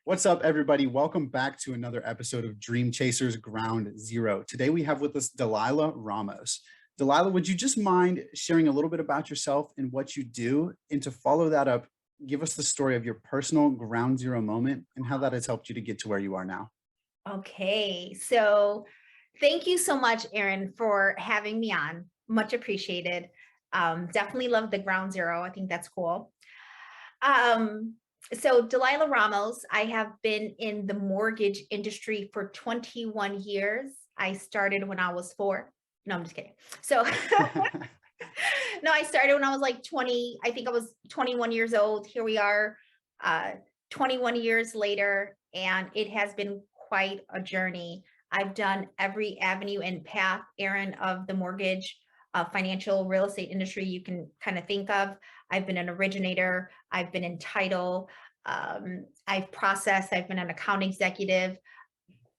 What's up, everybody? Welcome back to another episode of Dream Chasers Ground Zero. Today we have with us Dalila Ramos. Dalila, would you just mind sharing a little bit about yourself and what you do? And to follow that up, give us the story of your personal ground zero moment and how that has helped you to get to where you are now. Okay, so thank you so much, Aaron, for having me on. Much appreciated. Definitely love the ground zero. I think that's cool. So Dalila Ramos, I have been in the mortgage industry for 21 years. I started when I was 4. No, I'm just kidding. So no, I started when I was like 20. I think I was 21 years old. Here we are, 21 years later, and it has been quite a journey. I've done every avenue and path, Aaron, of the mortgage, financial real estate industry you can kind of think of. I've been an originator. I've been in title. I've processed. I've been an account executive.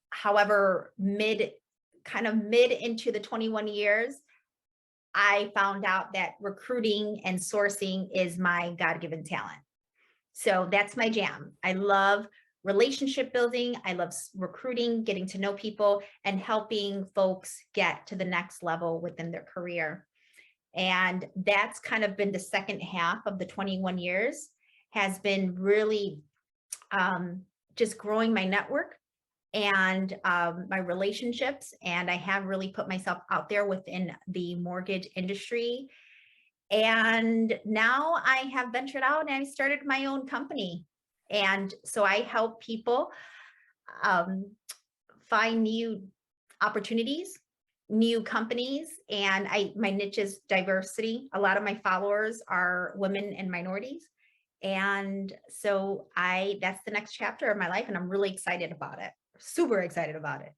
However, mid into the 21 years, I found out that recruiting and sourcing is my God-given talent. So that's my jam. I love relationship building. I love recruiting, getting to know people, and helping folks get to the next level within their career. And that's kind of been the second half of the 21 years, has been really just growing my network and my relationships. And I have really put myself out there within the mortgage industry. And now I have ventured out and I started my own company. And so I help people find new opportunities, new companies, and my niche is diversity. A lot of my followers are women and minorities. And so that's the next chapter of my life, and I'm really excited about it. Super excited about it.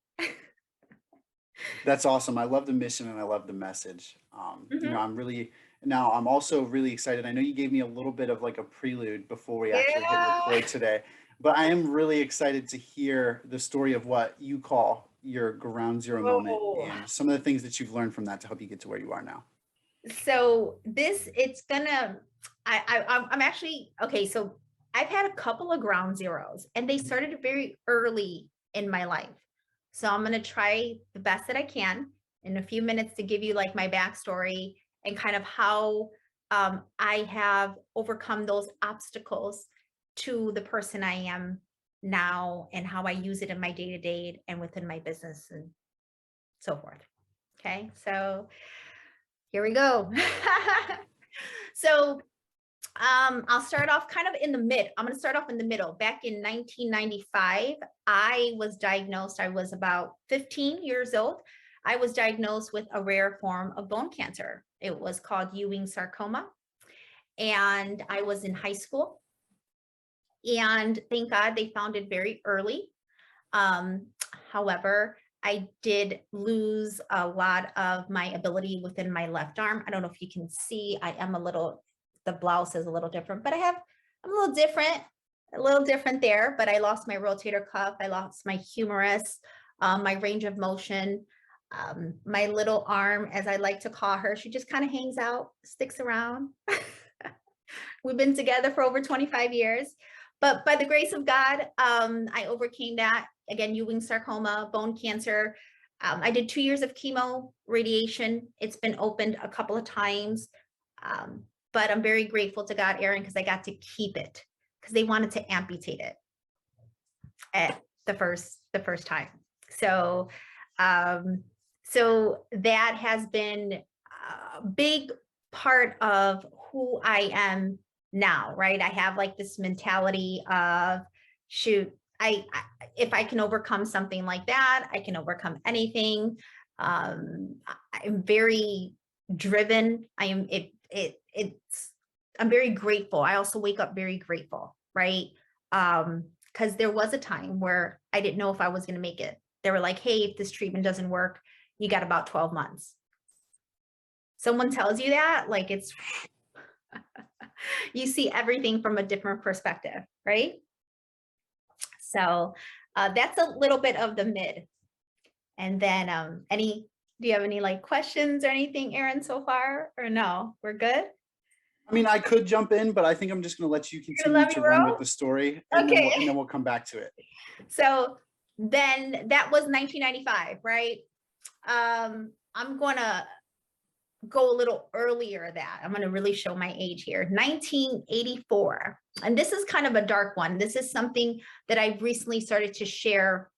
That's awesome. I love the mission and I love the message. I'm also really excited. I know you gave me a little bit of like a prelude before we actually hit record today, but I am really excited to hear the story of what you call your ground zero moment and some of the things that you've learned from that to help you get to where you are now. So I'm actually, okay, so I've had a couple of ground zeros and they started very early in my life. So I'm going to try the best that I can in a few minutes to give you like my backstory and kind of how I have overcome those obstacles to the person I am now and how I use it in my day-to-day and within my business and so forth. Okay, so here we go. So I'll start off kind of in the mid. I'm going to start off in the middle. Back in 1995, I was diagnosed. I was about 15 years old. I was diagnosed with a rare form of bone cancer. It was called Ewing sarcoma. And I was in high school. And thank God they found it very early. However, I did lose a lot of my ability within my left arm. I don't know if you can see, the blouse is a little different, but I'm a little different there, but I lost my rotator cuff. I lost my humerus, my range of motion, my little arm, as I like to call her. She just kind of hangs out, sticks around. We've been together for over 25 years, but by the grace of God, I overcame that. Again, Ewing sarcoma, bone cancer. I did 2 years of chemo radiation. It's been opened a couple of times. But I'm very grateful to God, Aaron, because I got to keep it because they wanted to amputate it at the first time. So, so that has been a big part of who I am now, right? I have like this mentality of, shoot, if I can overcome something like that, I can overcome anything. I'm very driven. I'm very grateful. I also wake up very grateful, right? Because there was a time where I didn't know if I was going to make it. They were like, hey, if this treatment doesn't work, you got about 12 months. Someone tells you that, like it's, you see everything from a different perspective, right? So that's a little bit of the mid. And then do you have any like questions or anything, Aaron, so far, or no? We're good? I mean, I could jump in, but I think I'm just going to let you You're gonna continue let me to run with roll? the story, and then Okay. we'll come back to it. So then that was 1995, right? I'm gonna go a little earlier that I'm gonna really show my age here. 1984. And this is kind of a dark one. This is something that I've recently started to share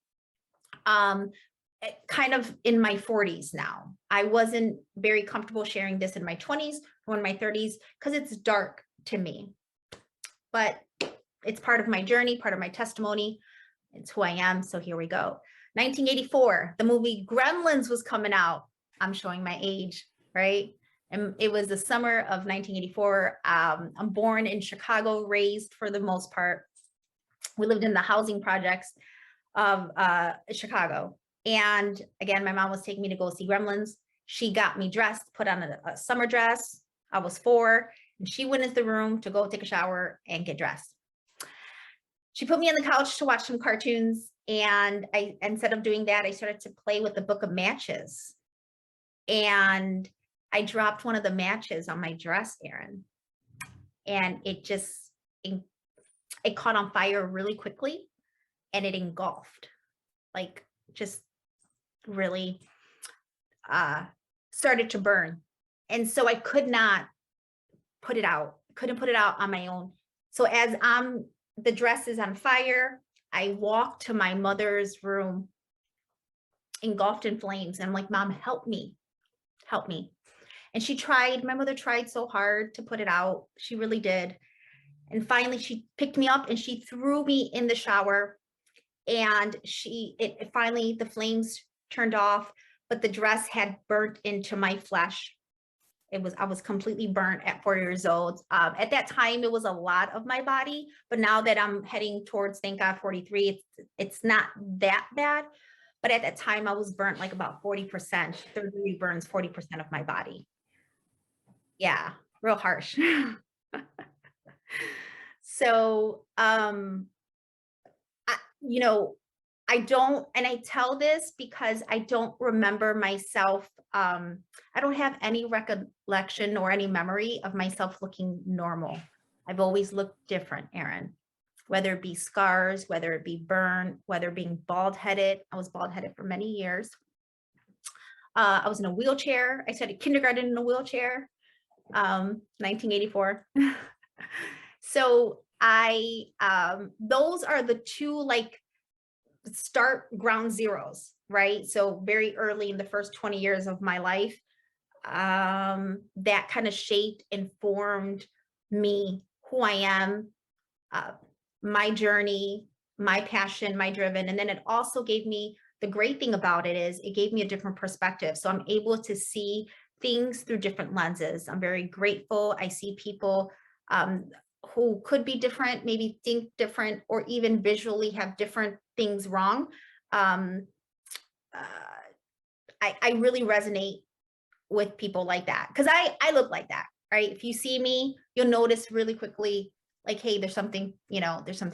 kind of in my 40s now. I wasn't very comfortable sharing this in my 20s or in my 30s because it's dark to me. But it's part of my journey, part of my testimony. It's who I am. So here we go. 1984, the movie Gremlins was coming out. I'm showing my age, right? And it was the summer of 1984. I'm born in Chicago, raised for the most part. We lived in the housing projects of Chicago. And again, my mom was taking me to go see Gremlins. She got me dressed, put on a summer dress. I was 4, and she went into the room to go take a shower and get dressed. She put me on the couch to watch some cartoons. And instead of doing that, I started to play with the book of matches. And I dropped one of the matches on my dress, Aaron. And it caught on fire really quickly, and it engulfed, like just really started to burn. And so I could not put it out, couldn't put it out on my own. So as the dress is on fire, I walked to my mother's room, engulfed in flames. And I'm like, Mom, help me, help me. And my mother tried so hard to put it out. She really did. And finally she picked me up and she threw me in the shower, and finally the flames turned off, but the dress had burnt into my flesh. I was completely burnt at 4 years old. At that time, it was a lot of my body, but now that I'm heading towards, thank God, 43, it's not that bad. But at that time, I was burnt like about 40%, 30 burns, 40% of my body. Yeah, real harsh. So, I don't, and I tell this because I don't remember myself. I don't have any recollection or any memory of myself looking normal. I've always looked different, Aaron, whether it be scars, whether it be burn, whether being bald-headed. I was bald-headed for many years. I was in a wheelchair. I started kindergarten in a wheelchair, 1984. So those are the two like start ground zeros, right? So very early in the first 20 years of my life, that kind of shaped and formed me, who I am, my journey, my passion, my driven. And then it also gave me, the great thing about it is it gave me a different perspective. So I'm able to see things through different lenses. I'm very grateful. I see people who could be different, maybe think different, or even visually have different things wrong. I really resonate with people like that because I look like that, right? If you see me, you'll notice really quickly, like, hey, there's something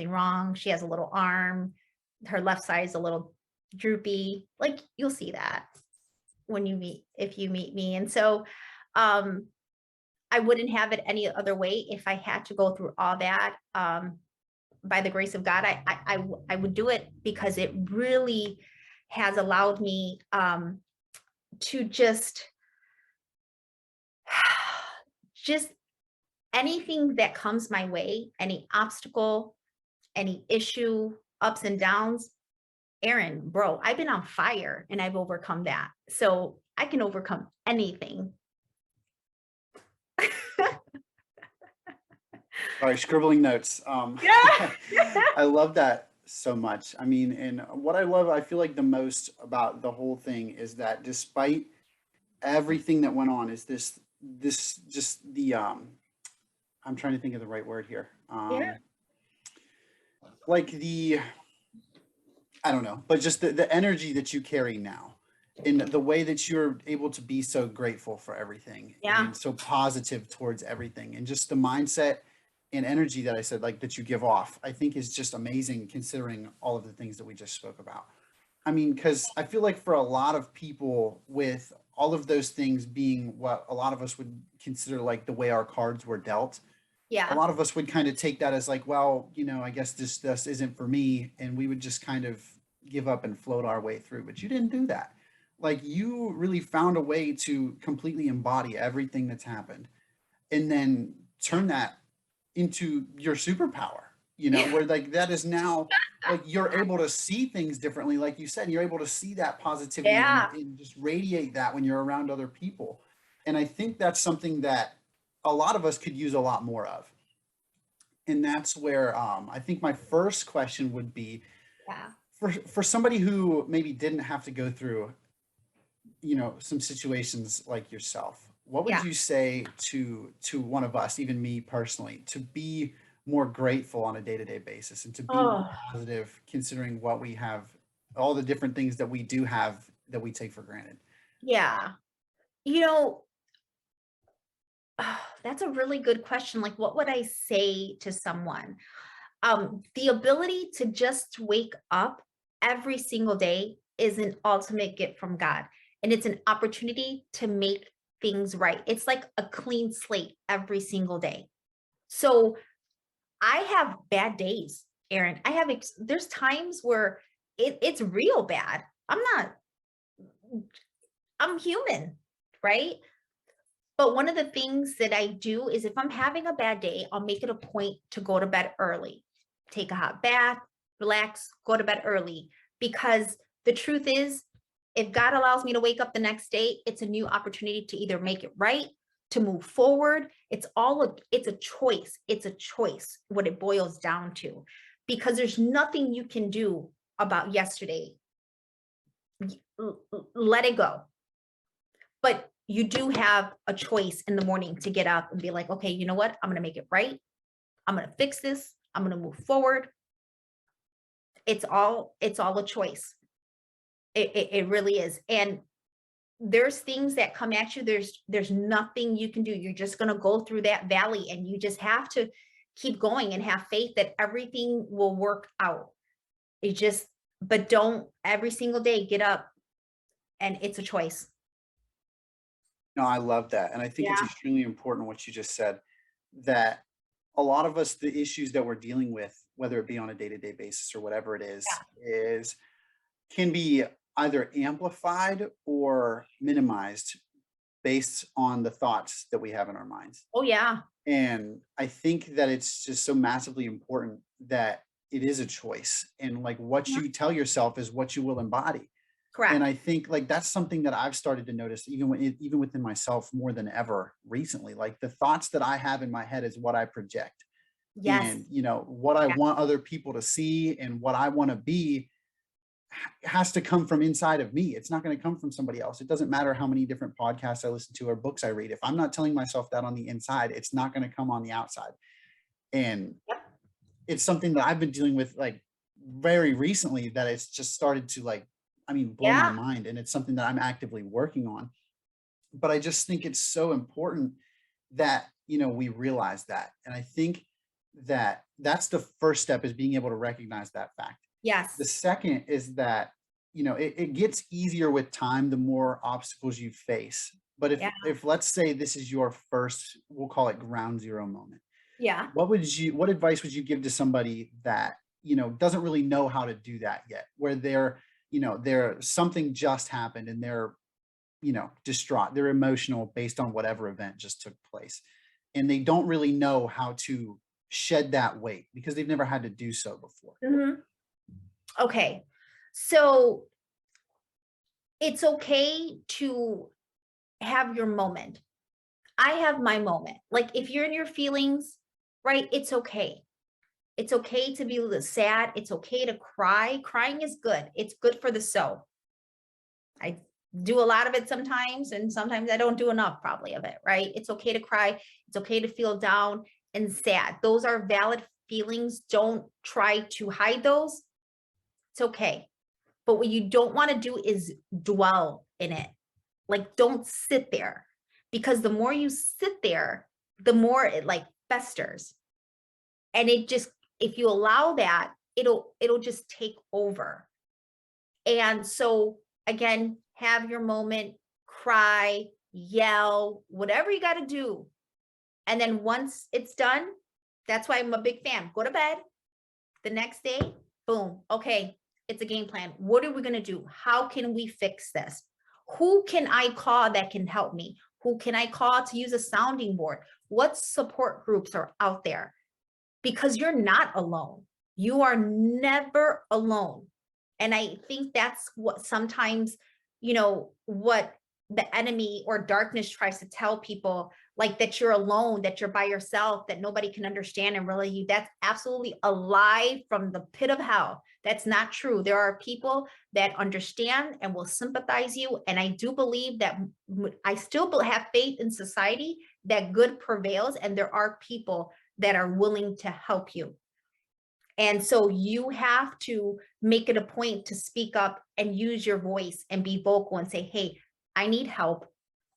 wrong. She has a little arm, her left side is a little droopy. Like, you'll see that if you meet me. And so I wouldn't have it any other way. If I had to go through all that, by the grace of God, I would do it because it really has allowed me to just anything that comes my way, any obstacle, any issue, ups and downs. Aaron, bro, I've been on fire and I've overcome that. So I can overcome anything. All right, scribbling notes. Yeah. I love that so much. I mean, and what I feel like the most about the whole thing is that despite everything that went on, is this just the I'm trying to think of the right word here. Yeah. Like I don't know, but just the energy that you carry now, in the way that you're able to be so grateful for everything, Yeah. and so positive towards everything, and just the mindset and energy that I said, like, that you give off, I think is just amazing considering all of the things that we just spoke about. I mean, because I feel like for a lot of people with all of those things being what a lot of us would consider like the way our cards were dealt, a Yeah. lot of us would kind of take that as like, well, I guess this isn't for me, and we would just kind of give up and float our way through. But you didn't do that. Like you really found a way to completely embody everything that's happened and then turn that into your superpower, where like that is now like you're able to see things differently, like you said, you're able to see that positivity and, Yeah. and just radiate that when you're around other people. And I think that's something that a lot of us could use a lot more of. And that's where I think my first question would be Yeah. for somebody who maybe didn't have to go through some situations like yourself, what would Yeah. you say to one of us, even me personally, to be more grateful on a day-to-day basis and to be more Oh, positive considering what we have, all the different things that we do have that we take for granted? yeah. You know, that's a really good question. Like, what would I say to someone? The ability to just wake up every single day is an ultimate gift from God. And it's an opportunity to make things right. It's like a clean slate every single day. So I have bad days, Aaron. There's times where it's real bad. I'm human, right? But one of the things that I do is if I'm having a bad day, I'll make it a point to go to bed early, take a hot bath, relax, go to bed early. Because the truth is, if God allows me to wake up the next day, it's a new opportunity to either make it right, to move forward. It's a choice. It's a choice, what it boils down to. Because there's nothing you can do about yesterday. Let it go. But you do have a choice in the morning to get up and be like, okay, you know what? I'm going to make it right. I'm going to fix this. I'm going to move forward. It's all a choice. It really is. And there's things that come at you. There's nothing you can do. You're just going to go through that valley, and you just have to keep going and have faith that everything will work out. But don't every single day get up, and it's a choice. No, I love that. And I think it's Yeah. extremely important what you just said, that a lot of us, the issues that we're dealing with, whether it be on a day-to-day basis or whatever it is can be either amplified or minimized based on the thoughts that we have in our minds. Oh yeah. And I think that it's just so massively important that it is a choice. And like what Yeah. you tell yourself is what you will embody. And Correct. I think like that's something that I've started to notice even within myself more than ever recently. Like the thoughts that I have in my head is what I project. Yes. And what I Yeah. want other people to see and what I want to be has to come from inside of me. It's not going to come from somebody else. It doesn't matter how many different podcasts I listen to or books I read. If I'm not telling myself that on the inside, it's not going to come on the outside. And Yep. it's something that I've been dealing with like very recently, that it's just started to like, blow my Yeah. mind. And it's something that I'm actively working on. But I just think it's so important that, we realize that. And I think that that's the first step, is being able to recognize that fact. The Yes. second is that, it gets easier with time, the more obstacles you face. But if Yeah. if let's say this is your first, we'll call it ground zero moment, Yeah. what advice would you give to somebody that, doesn't really know how to do that yet, where they're something just happened and they're, distraught, they're emotional based on whatever event just took place. And they don't really know how to shed that weight because they've never had to do so before. Mhm. Okay. So it's okay to have your moment. I have my moment. Like if you're in your feelings, right? It's okay. It's okay to be a little sad. It's okay to cry. Crying is good. It's good for the soul. I do a lot of it sometimes, and sometimes I don't do enough probably of it, right? It's okay to cry. It's okay to feel down and sad. Those are valid feelings. Don't try to hide those. It's okay. But what you don't want to do is dwell in it. Like don't sit there, because the more you sit there, the more it like festers. And if you allow that, it'll just take over. And so again, have your moment, cry, yell, whatever you got to do. And then once it's done, that's why I'm a big fan. Go to bed. The next day, boom. Okay, it's a game plan. What are we going to do? How can we fix this? Who can I call that can help me? Who can I call to use a sounding board? What support groups are out there? Because you're not alone. You are never alone. And I think that's what sometimes, what the enemy or darkness tries to tell people, like that you're alone, that you're by yourself, that nobody can understand and relate you. That's absolutely a lie from the pit of hell. That's not true. There are people that understand and will sympathize you. And I do believe that I still have faith in society that good prevails, and there are people that are willing to help you. And so you have to make it a point to speak up and use your voice and be vocal and say, hey, I need help,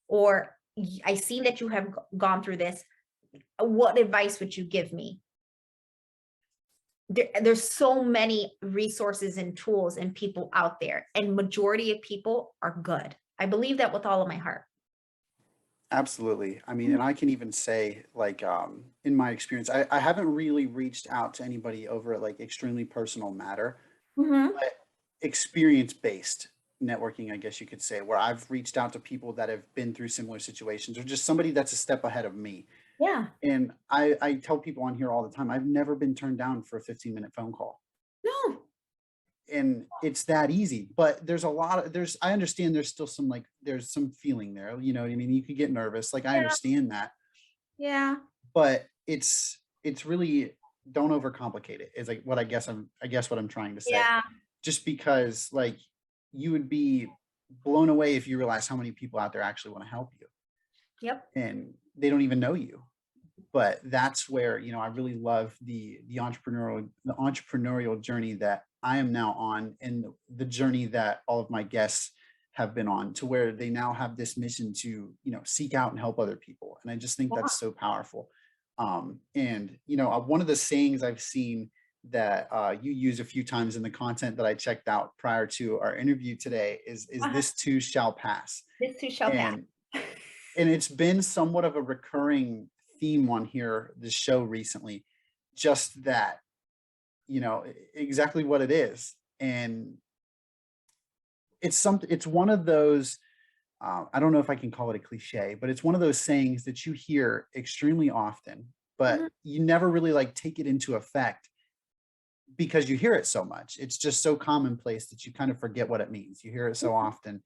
or I see that you have gone through this. What advice would you give me? There's so many resources and tools and people out there, and majority of people are good. I believe that with all of my heart. Absolutely. I mean, and I can even say, like, in my experience, I haven't really reached out to anybody over like extremely personal matter, Mm-hmm. but experience-based networking, I guess you could say, where I've reached out to people that have been through similar situations, or just somebody that's a step ahead of me. Yeah. And I tell people on here all the time, I've never been turned down for a 15-minute phone call. No. And it's that easy. But there's a lot of, I understand there's still some, like, there's some feeling there, you know what I mean? You could get nervous. Like, I Yeah. understand that. Yeah. But it's really, don't overcomplicate it, is like what I guess what I'm trying to say. Yeah. Just because, like, you would be blown away if you realize how many people out there actually want to help you. Yep. And they don't even know you. But that's where, I really love the entrepreneurial journey that I am now on, and the journey that all of my guests have been on, to where they now have this mission to, seek out and help other people. And I just think that's so powerful. And one of the sayings I've seen that you use a few times in the content that I checked out prior to our interview today is this too shall pass. This too shall pass. And it's been somewhat of a recurring theme on here, this show recently, just that, exactly what it is. And it's one of those, I don't know if I can call it a cliche, but it's one of those sayings that you hear extremely often, but you never really like take it into effect because you hear it so much. It's just so commonplace that you kind of forget what it means. You hear it so often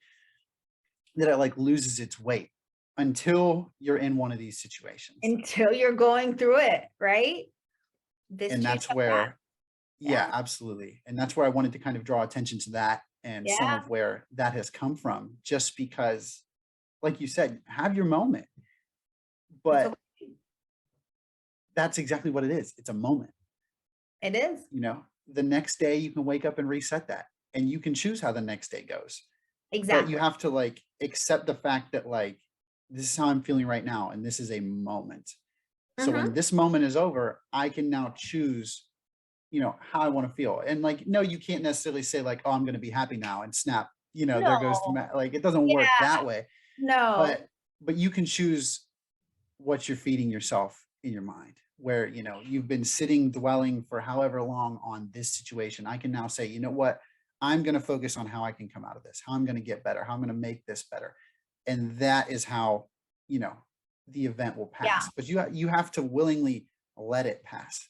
that it like loses its weight until you're in one of these situations. Until you're going through it, right? And that's where, yeah, absolutely. And that's where I wanted to kind of draw attention to that, and some of where that has come from, just because, like you said, have your moment. But that's exactly what it is. It's a moment. It is. The next day you can wake up and reset that, and you can choose how the next day goes. Exactly. But you have to like accept the fact that, like, this is how I'm feeling right now, and this is a moment. So when this moment is over, I can now choose, how I want to feel. And like, no, you can't necessarily say like, oh, I'm going to be happy now and snap, there goes like, it doesn't work that way. No. But you can choose what you're feeding yourself in your mind, where, you've been sitting, dwelling for however long on this situation. I can now say, you know what, I'm going to focus on how I can come out of this, how I'm going to get better, how I'm going to make this better. And that is how, the event will pass. But you have to willingly let it pass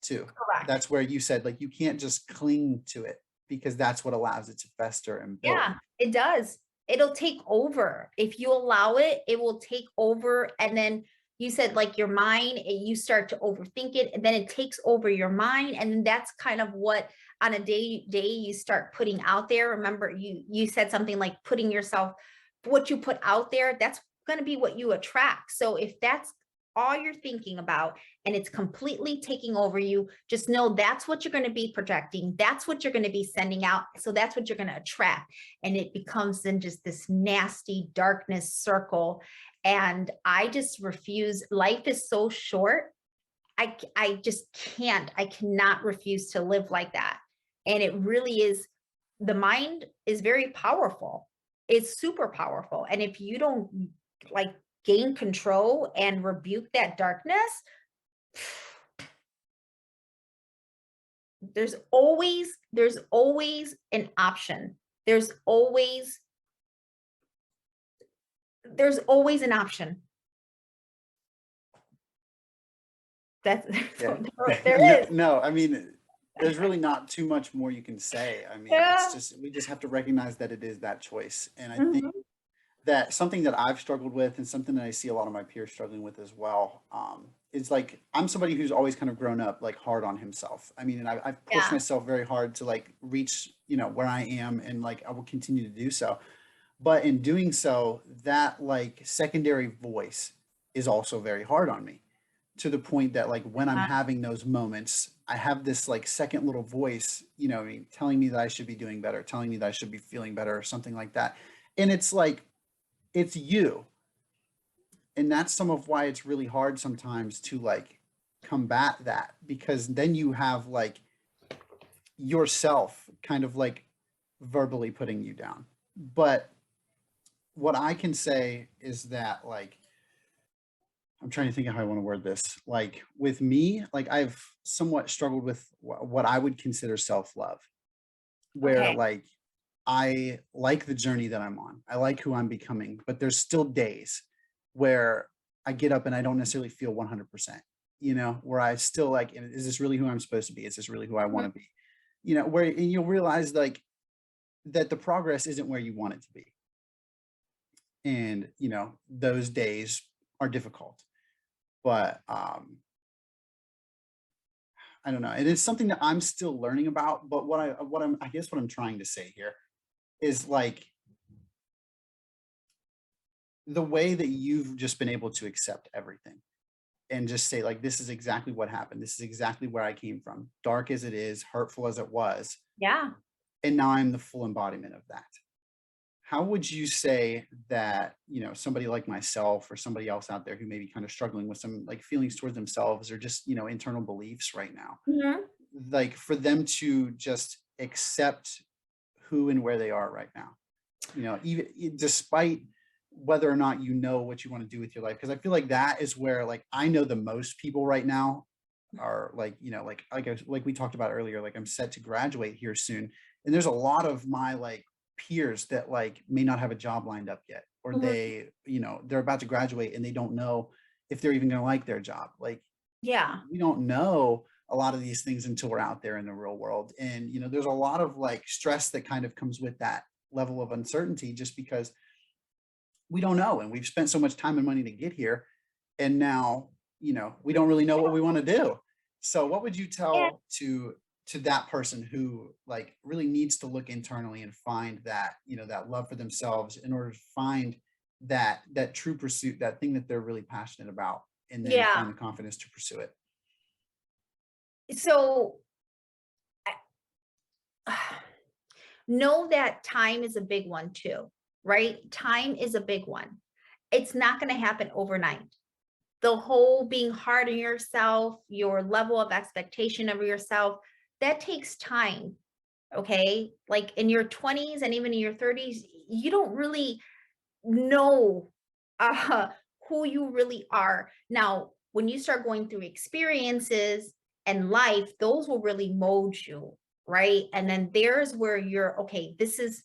too. Correct. That's where you said, like, you can't just cling to it, because that's what allows it to fester and build. Yeah, it does. It'll take over. If you allow it, it will take over. And then you said, like, your mind, you start to overthink it, and then it takes over your mind. And then that's kind of what on a day you start putting out there. Remember, you said something like putting yourself, what you put out there, that's going to be what you attract. So if that's all you're thinking about and it's completely taking over you, just know that's what you're going to be projecting. That's what you're going to be sending out. So that's what you're going to attract. And it becomes then just this nasty darkness circle. And I just refuse. Life is so short. I just can't, I cannot refuse to live like that. And it really is, the mind is very powerful. is super powerful. And if you don't like gain control and rebuke that darkness, there's always an option. There's always an option. That's Yeah. there is. No, I mean, there's really not too much more you can say. I mean, it's Yeah. just we just have to recognize that it is that choice. And I think Mhm. that something that I've struggled with and something that I see a lot of my peers struggling with as well, is like I'm somebody who's always kind of grown up like hard on himself. I mean, and I've pushed Yeah. myself very hard to like reach, where I am, and like I will continue to do so. But in doing so, that like secondary voice is also very hard on me, to the point that like when I'm Uh, having those moments, I have this like second little voice, telling me that I should be doing better, telling me that I should be feeling better or something like that. And it's like, it's you. And that's some of why it's really hard sometimes to like combat that, because then you have like yourself kind of like verbally putting you down. But what I can say is that like I'm trying to think of how I want to word this. Like with me, like I've somewhat struggled with what I would consider self-love, where okay. like I like the journey that I'm on. I like who I'm becoming, but there's still days where I get up and I don't necessarily feel 100%, where I still like, is this really who I'm supposed to be? Is this really who I want Mhm. to be? Where and you'll realize like that the progress isn't where you want it to be. And, those days are difficult. But I don't know. It is something that I'm still learning about. But I guess what I'm trying to say here is like the way that you've just been able to accept everything and just say like, this is exactly what happened. This is exactly where I came from. Dark as it is, hurtful as it was. Yeah. And now I'm the full embodiment of that. How would you say that, somebody like myself or somebody else out there who may be kind of struggling with some like feelings towards themselves or just, internal beliefs right now, Mhm. like for them to just accept who and where they are right now, even despite whether or not what you want to do with your life? Because I feel like that is where like I know the most people right now are like, like we talked about earlier, like I'm set to graduate here soon. And there's a lot of my like peers that like may not have a job lined up yet, or Mhm. they're about to graduate and they don't know if they're even going to like their job. Like Yeah. we don't know a lot of these things until we're out there in the real world. And, there's a lot of like stress that kind of comes with that level of uncertainty, just because we don't know. And we've spent so much time and money to get here. And now, we don't really know what we want to do. So what would you Yeah. tell to that person who like really needs to look internally and find that, that love for themselves in order to find that true pursuit, that thing that they're really passionate about, and then Yeah. find the confidence to pursue it? So know that time is a big one too, right? Time is a big one. It's not going to happen overnight. The whole being hard on yourself, your level of expectation of yourself, that takes time. Okay. Like in your 20s and even in your 30s, you don't really know uh, who you really are. Now, when you start going through experiences and life, those will really mold you, right? And then there's where you're okay, this is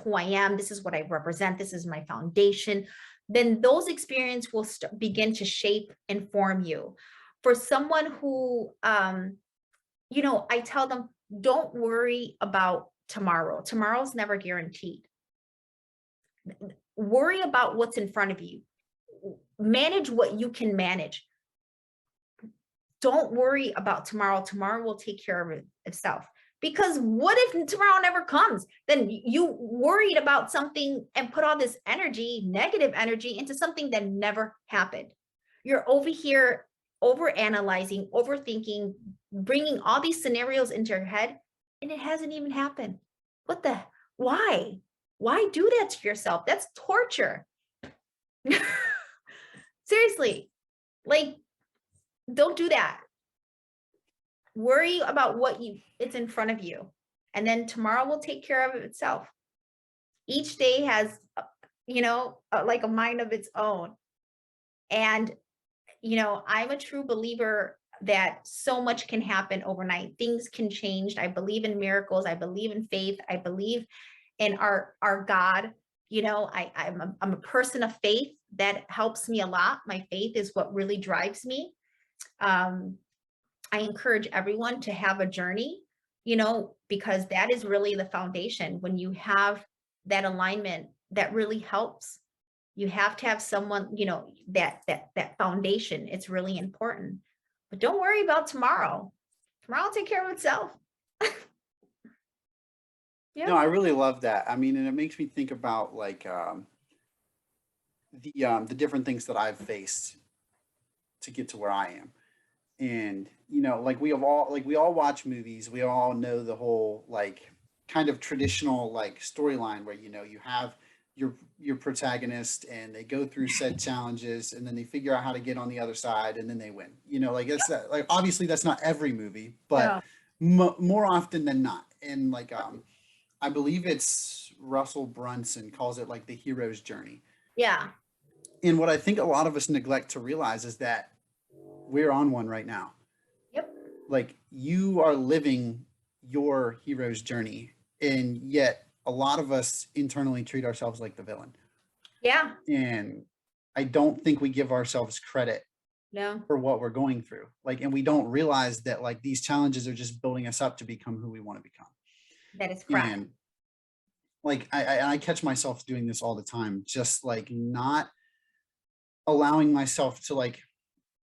who I am, this is what I represent, this is my foundation. Then those experiences will begin to shape and form you. For someone who I tell them, don't worry about tomorrow. Tomorrow's never guaranteed. Worry about what's in front of you. Manage what you can manage. Don't worry about tomorrow. Tomorrow will take care of itself. Because what if tomorrow never comes? Then you worried about something and put all this energy, negative energy, into something that never happened. You're over here over analyzing, overthinking, bringing all these scenarios into your head, and it hasn't even happened. What the? Why? Why do that to yourself? That's torture. Seriously, like, don't do that. Worry about it's in front of you. And then tomorrow will take care of itself. Each day has, like a mind of its own. And, I'm a true believer that so much can happen overnight. Things can change. I believe in miracles. I believe in faith. I believe in our God. I'm a person of faith. That helps me a lot. My faith is what really drives me. Um, I encourage everyone to have a journey, because that is really the foundation. When you have that alignment, that really helps. You have to have someone, that foundation. It's really important. But don't worry about tomorrow. Tomorrow will take care of itself. No, Yeah. I really love that. I mean, and it makes me think about like the different things that I've faced to get to where I am. And like we all watch movies, we all know the whole like kind of traditional like storyline where you have your protagonist and they go through said challenges and then they figure out how to get on the other side and then they win. Like it's that, like obviously that's not every movie, but No. more often than not. And like I believe it's Russell Brunson calls it like the hero's journey. Yeah. And what I think a lot of us neglect to realize is that we're on one right now. Yep. Like you are living your hero's journey, and yet a lot of us internally treat ourselves like the villain. Yeah. And I don't think we give ourselves credit No, for what we're going through. Like, and we don't realize that like these challenges are just building us up to become who we want to become. that is correct. And like I catch myself doing this all the time, just like not allowing myself to like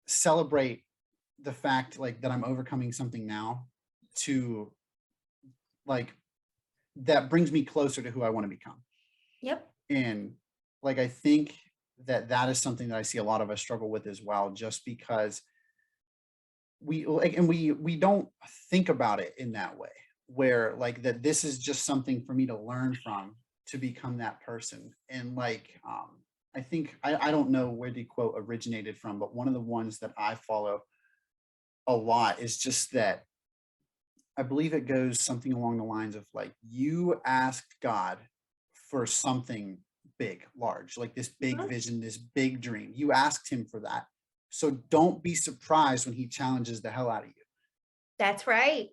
celebrate the fact like that I'm overcoming something now to like that brings me closer to who I want to become. Yep. And like I think that that is something that I see a lot of us struggle with as well, just because we like and we don't think about it in that way, where like that this is just something for me to learn from to become that person. And like I think I don't know where the quote originated from, but one of the ones that I follow a lot is just that I believe it goes something along the lines of like you asked God for something big, large, like this big Mhm. vision, this big dream. You asked him for that. So don't be surprised when he challenges the hell out of you. That's right.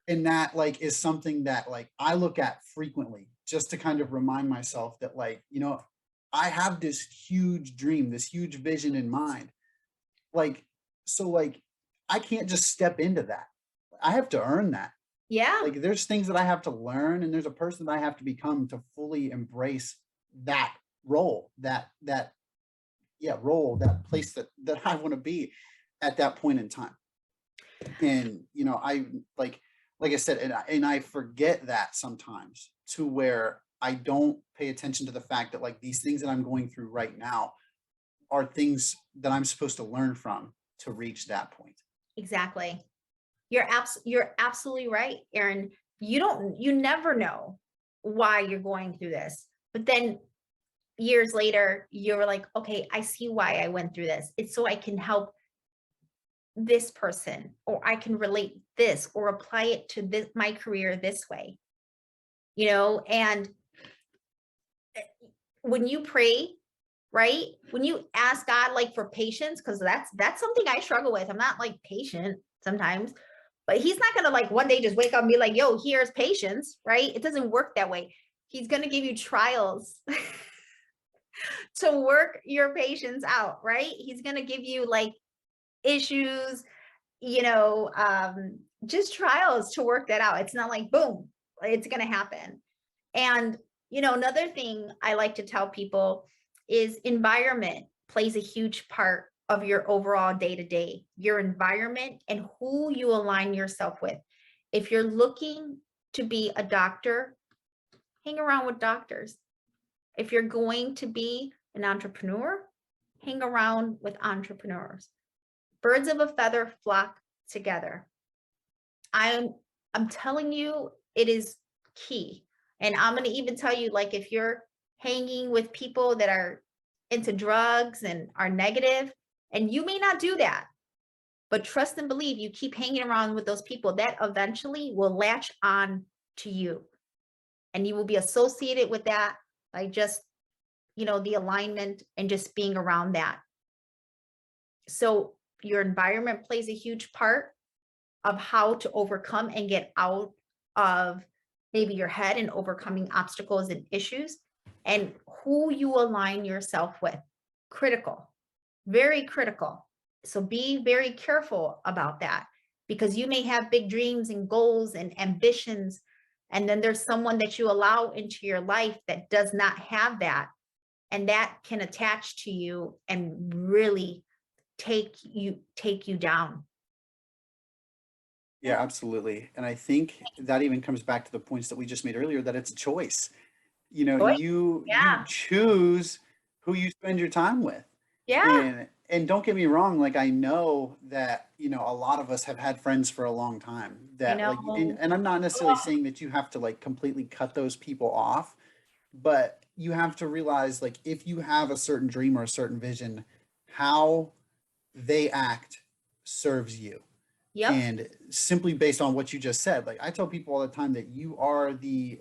And that like is something that like I look at frequently just to kind of remind myself that like, I have this huge dream, this huge vision in mind. Like, so like I can't just step into that. I have to earn that. Yeah. Like there's things that I have to learn and there's a person that I have to become to fully embrace that role, that yeah, role, that place that I want to be at that point in time. And I like I said, and I forget that sometimes to where I don't pay attention to the fact that like these things that I'm going through right now are things that I'm supposed to learn from to reach that point. Exactly. You're absolutely right, Aaron. You never know why you're going through this. But then years later, you're like, okay, I see why I went through this. It's so I can help this person, or I can relate this or apply it to this my career this way. And when you pray, right? When you ask God like for patience, because that's something I struggle with. I'm not like patient sometimes, but he's not gonna like one day just wake up and be like, yo, here's patience, right? It doesn't work that way. He's gonna give you trials to work your patience out, right? He's gonna give you like issues, you know, just trials to work that out. It's not like boom, it's gonna happen. And another thing I like to tell people is environment plays a huge part of your overall day to day, your environment and who you align yourself with. If you're looking to be a doctor, hang around with doctors. If you're going to be an entrepreneur, hang around with entrepreneurs. Birds of a feather flock together. I'm I'm telling you, it is key. And I'm going to even tell you, like, if you're hanging with people that are into drugs and are negative, and you may not do that, but trust and believe you keep hanging around with those people that eventually will latch on to you, and you will be associated with that like just, the alignment and just being around that. So your environment plays a huge part of how to overcome and get out of maybe your head and overcoming obstacles and issues, and who you align yourself with. Critical, very critical. So be very careful about that, because you may have big dreams and goals and ambitions, and then there's someone that you allow into your life that does not have that, and that can attach to you and really take you down. Yeah, absolutely. And I think that even comes back to the points that we just made earlier, that it's a choice. Choice. You Yeah. choose who you spend your time with. Yeah. And don't get me wrong, like I know that, a lot of us have had friends for a long time I that like, know. and I'm not necessarily Oh, saying that you have to like completely cut those people off, but you have to realize like if you have a certain dream or a certain vision, how they act serves you. yep. And simply based on what you just said, like I tell people all the time that you are the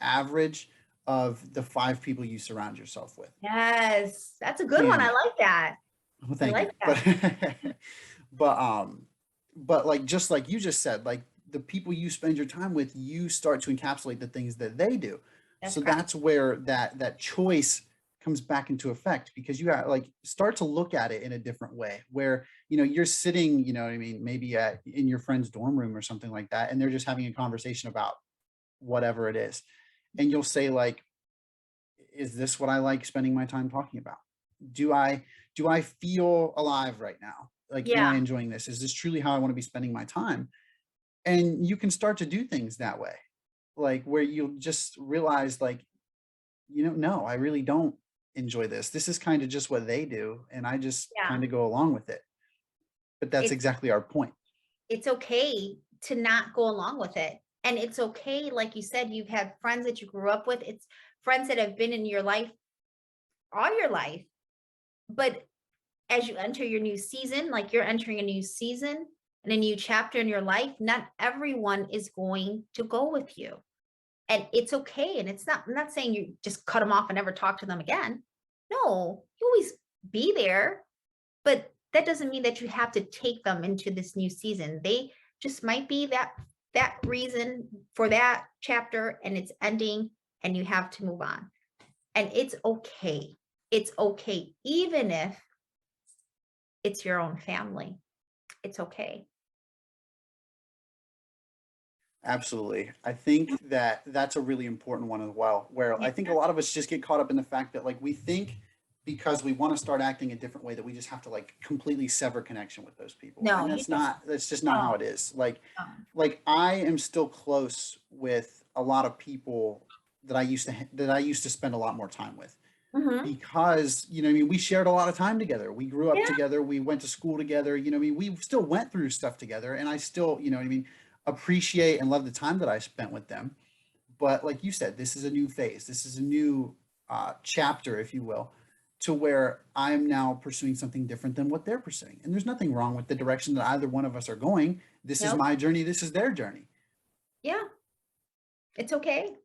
average of the 5 people you surround yourself with. Yes. That's a good one. I And like that. well, I thank like you. that. But like just like you just said, like the people you spend your time with, you start to encapsulate the things that they do. That's So correct. that's where that choice comes back into effect, because you got like start to look at it in a different way where you're sitting, what I mean, maybe in your friend's dorm room or something like that, and they're just having a conversation about whatever it is. And you'll say like, is this what I like spending my time talking about? Do I feel alive right now? Like, am I Yeah. enjoying this? Is this truly how I want to be spending my time? And you can start to do things that way, like where you'll just realize like, no, I really don't enjoy this. This is kind of just what they do, and I just Yeah. kind of go along with it. But that's It's exactly our point. it's okay to not go along with it. And it's okay, like you said, you've had friends that you grew up with. It's friends that have been in your life all your life. But as you enter your new season, like you're entering a new season and a new chapter in your life, not everyone is going to go with you. And it's okay. And I'm not saying you just cut them off and never talk to them again. No, you always be there, but that doesn't mean that you have to take them into this new season. They just might be that reason for that chapter, and it's ending, and you have to move on. And it's okay. It's okay, even if it's your own family. It's okay. Absolutely. I think that that's a really important one as well, where Yeah. I think a lot of us just get caught up in the fact that like we think because we want to start acting a different way that we just have to like completely sever connection with those people. No, And you don't. that's just not how No, it is. Like no. like I am still close with a lot of people that I used to spend a lot more time with, Mhm. because I mean we shared a lot of time together, we grew up Yeah. together, we went to school together, I mean we still went through stuff together, and I still what I mean appreciate and love the time that I spent with them. But like you said, this is a new phase, this is a new chapter, if you will, to where I'm now pursuing something different than what they're pursuing, and there's nothing wrong with the direction that either one of us are going. This is Nope. my journey, this is their journey. Yeah. It's okay.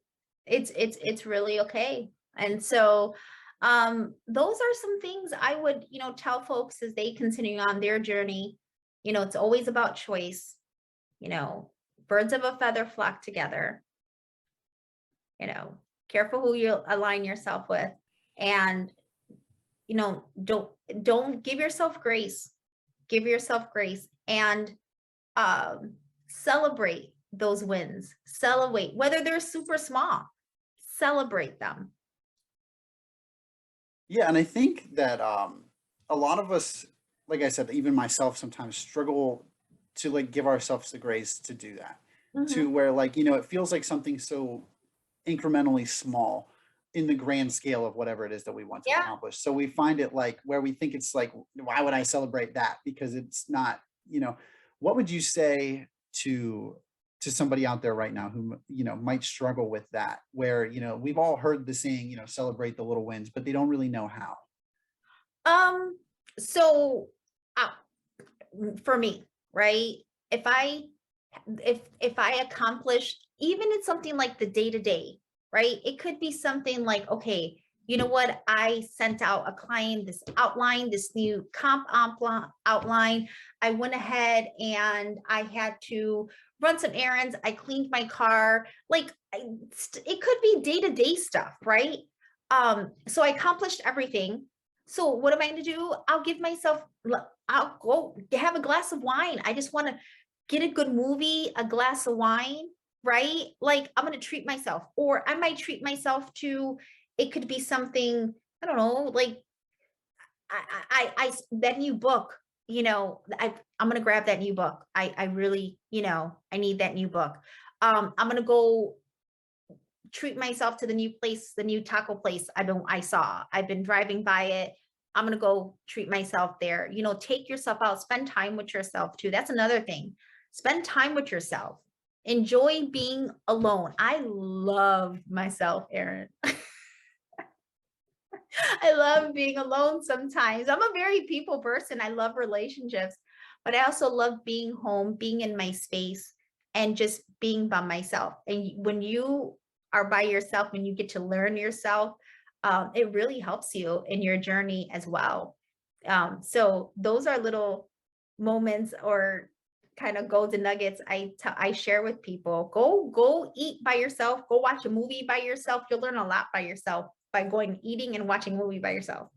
It's really okay. And so those are some things I would, tell folks as they continue on their journey. It's always about choice. you know, Birds of a feather flock together. you know, Careful who you align yourself with. And, don't give yourself grace. Give yourself grace and um celebrate those wins. Celebrate, whether they're super small, celebrate them. Yeah, and I think that a lot of us, like I said, even myself, sometimes struggle to like give ourselves the grace to do that. To Mhm. where like it feels like something so incrementally small in the grand scale of whatever it is that we want to Yeah. accomplish. So we find it like where we think it's like, why would I celebrate that? Because it's not. What would you say to somebody out there right now who might struggle with that, where we've all heard the saying, celebrate the little wins, but they don't really know how. Um, so uh, for me, right? If I if I accomplish, even in something like the day to day, right? It could be something like, okay, you know what? I sent out a client this outline, this new comp outline. I went ahead and I had to run some errands. I cleaned my car. Like it could be day-to-day stuff, right? So I accomplished everything. So what am I going to do? I'll go have a glass of wine. I just want to get a good movie, a glass of wine, right? Like I'm going to treat myself, or I might treat myself to, it could be something, I don't know, like that new book, I'm going to grab that new book. I really, I need that new book. I'm going to go treat myself to the new place, the new taco place I've been driving by it. I'm going to go treat myself there. Take yourself out, spend time with yourself too. That's another thing. Spend time with yourself. Enjoy being alone. I love myself, Erin. I love being alone sometimes. I'm a very people person. I love relationships, but I also love being home, being in my space, and just being by myself. And when you are by yourself, when you get to learn yourself, it really helps you in your journey as well. So those are little moments or kind of golden nuggets I share with people. Go eat by yourself. Go watch a movie by yourself. You'll learn a lot by yourself by going eating and watching a movie by yourself.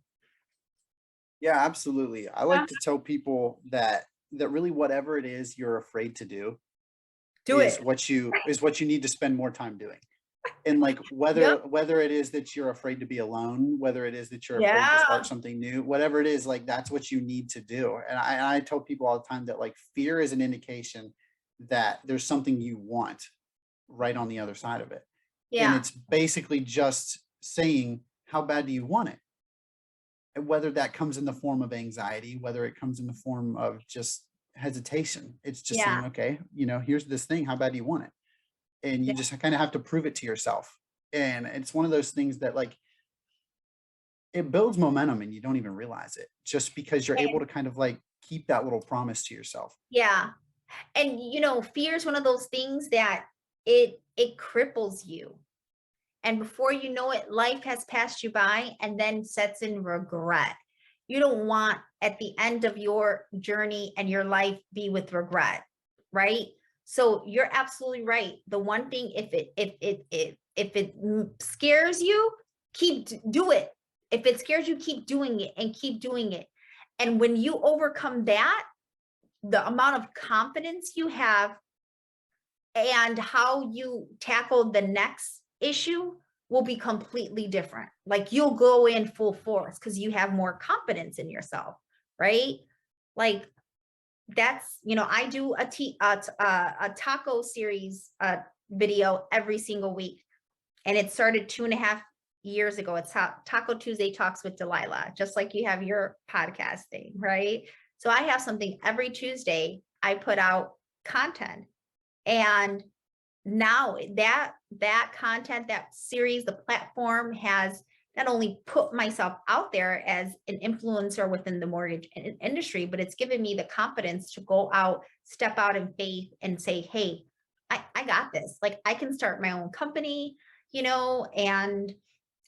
Yeah, absolutely. I like to tell people that really whatever it is you're afraid to do Do it. is what you need to spend more time doing. And like Yep. whether it is that you're afraid to be alone, whether it is that you're afraid to Yeah. start something new, whatever it is, like that's what you need to do. And I tell people all the time that like fear is an indication that there's something you want right on the other side of it. And Yeah. it's basically just saying, how bad do you want it? And whether that comes in the form of anxiety, whether it comes in the form of just hesitation, it's just Yeah. saying, okay, here's this thing, how bad do you want it? And you Yeah. just kind of have to prove it to yourself. And it's one of those things that like it builds momentum and you don't even realize it just because you're able to kind of like keep that little promise to yourself. Yeah. And fear is one of those things that it cripples you. And before you know it, life has passed you by and then sets in regret. You don't want at the end of your journey and your life be with regret, right? So you're absolutely right. The one thing, if it scares you, do it. If it scares you, keep doing it and keep doing it. And when you overcome that, the amount of confidence you have and how you tackle the next issue will be completely different. Like you'll go in full force because you have more confidence in yourself, right? Like that's, I do a taco series video every single week. And it started 2.5 years ago. It's Taco Tuesday Talks with Delila, just like you have your podcast thing, right? So I have something every Tuesday. I put out content. And now that content, that series, the platform has not only put myself out there as an influencer within the mortgage industry, but it's given me the confidence to go out, step out in faith and say, hey, I got this. Like I can start my own company, and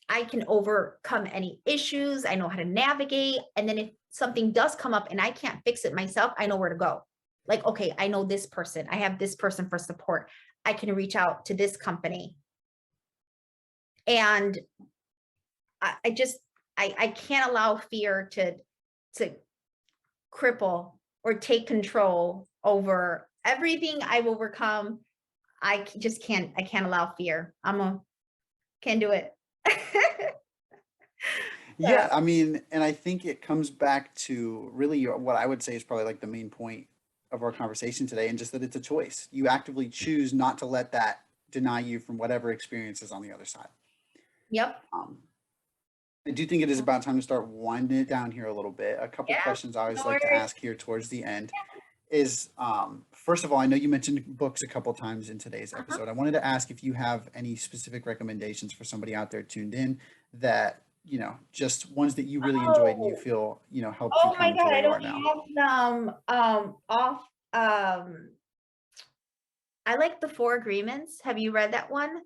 I can overcome any issues. I know how to navigate. And then if something does come up and I can't fix it myself, I know where to go. Like, okay, I know this person. I have this person for support. I can reach out to this company. And I can't allow fear to cripple or take control over everything I've overcome. I can't allow fear. Can't do it. Yeah, I mean, and I think it comes back to really what I would say is probably like the main point of our conversation today, and just that it's a choice. You actively choose not to let that deny you from whatever experience is on the other side. Yep. I do think it is about time to start winding it down here a little bit. A couple Yeah. questions I always No like to worries. ask here towards the end is, first of all, I know you mentioned books a couple times in today's episode. I wanted to ask if you have any specific recommendations for somebody out there tuned in that, just ones that you really enjoyed and you Oh, feel, helped you oh my come to God, where I you are don't now. have them off. I like The Four Agreements. Have you read that one?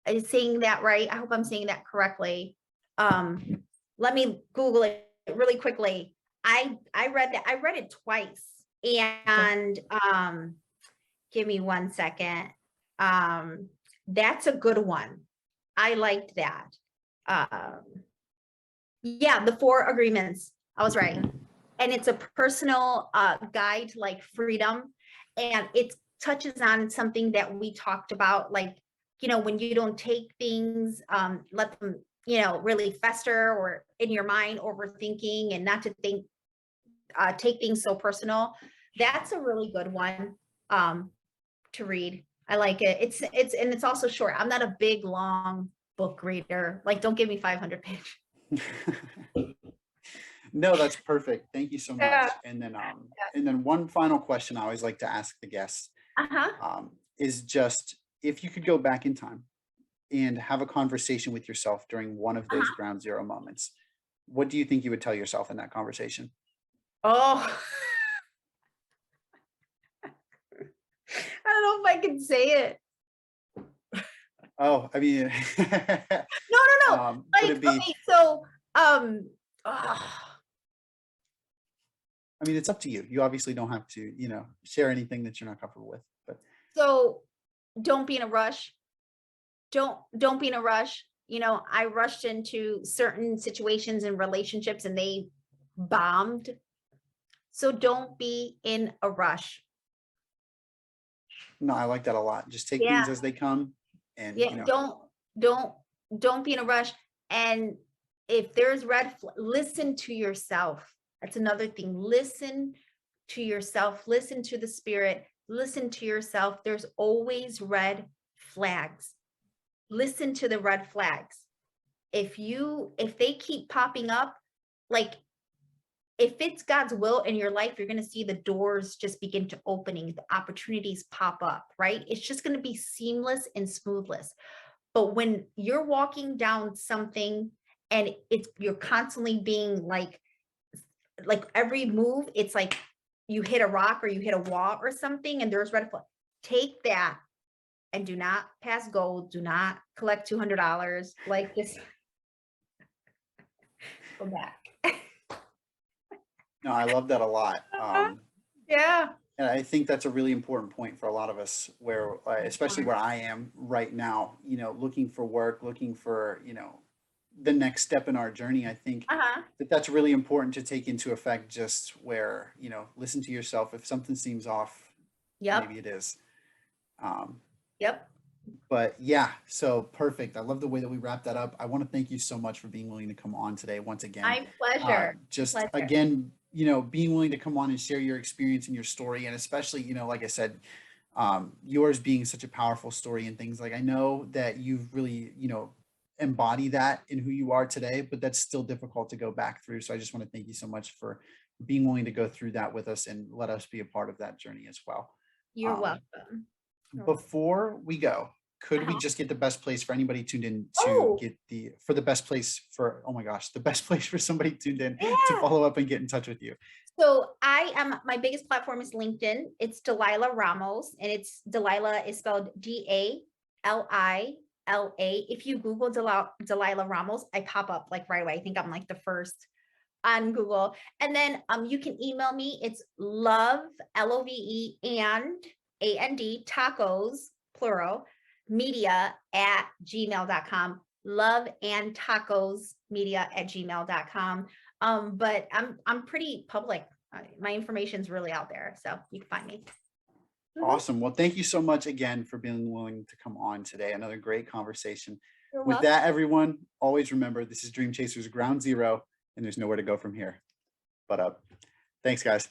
is saying that right? I hope I'm saying that correctly. Let me Google it really quickly. I read that. I read it twice. And give me 1 second. That's a good one. I liked that. Yeah, the 4 agreements. I was right. And it's a personal guide to like freedom. And it touches on something that we talked about, like, when you don't take things, let them, really fester or in your mind, overthinking, and not to take things so personal. That's a really good one to read. I like it. It's also short. I'm not a big, long book reader. Like, don't give me 500 pages. No, that's perfect. Thank you so much. Yeah. And then one final question I always like to ask the guests is just, if you could go back in time and have a conversation with yourself during one of those ground zero moments, what do you think you would tell yourself in that conversation? Oh, I don't know if I can say it. Oh, I mean, No. Like, would it be? okay, so, I mean, it's up to you. You obviously don't have to, share anything that you're not comfortable with. But so don't be in a rush. Don't be in a rush. I rushed into certain situations and relationships and they bombed. So don't be in a rush. no, I like that a lot. Just take Yeah. things as they come, and Yeah, don't be in a rush. And if there's listen to yourself. That's another thing. Listen to yourself. Listen to the spirit. Listen to yourself. There's always red flags. Listen to the red flags. If they keep popping up, like, if it's God's will in your life, you're going to see the doors just begin to opening, the opportunities pop up, right? It's just going to be seamless and smoothless. But when you're walking down something and you're constantly being like every move, it's like you hit a rock or you hit a wall or something and there's red flag. Take that and do not pass go. Do not collect $200. Like, just go back. no, I love that a lot. Yeah. And I think that's a really important point for a lot of us, where, especially where I am right now, looking for work, looking for, the next step in our journey. I think that's really important to take into effect, just where, listen to yourself. If something seems off, maybe it is. Yep. But yeah, so perfect. I love the way that we wrapped that up. I want to thank you so much for being willing to come on today once again. My pleasure. Again, being willing to come on and share your experience and your story, and especially, like I said, yours being such a powerful story and things. Like, I know that you've really, embody that in who you are today, but that's still difficult to go back through. So I just want to thank you so much for being willing to go through that with us and let us be a part of that journey as well. You're welcome. Before we go, could we just get the best place for anybody tuned in to get the best place for, oh my gosh, the best place for somebody tuned in to follow up and get in touch with you? So my biggest platform is LinkedIn. It's Dalila Ramos, and it's Delila is spelled Dalila. If you Google Dalila Ramos, I pop up like right away. I think I'm like the first on Google. And then you can email me. It's love, LOVE and tacos, plural, media@gmail.com. Love and tacos media@gmail.com. But I'm pretty public. My information's really out there, so you can find me. Awesome. Well, thank you so much again for being willing to come on today. Another great conversation. You're With welcome. that, everyone, always remember, this is Dream Chasers Ground Zero, and there's nowhere to go from here but up. Thanks, guys.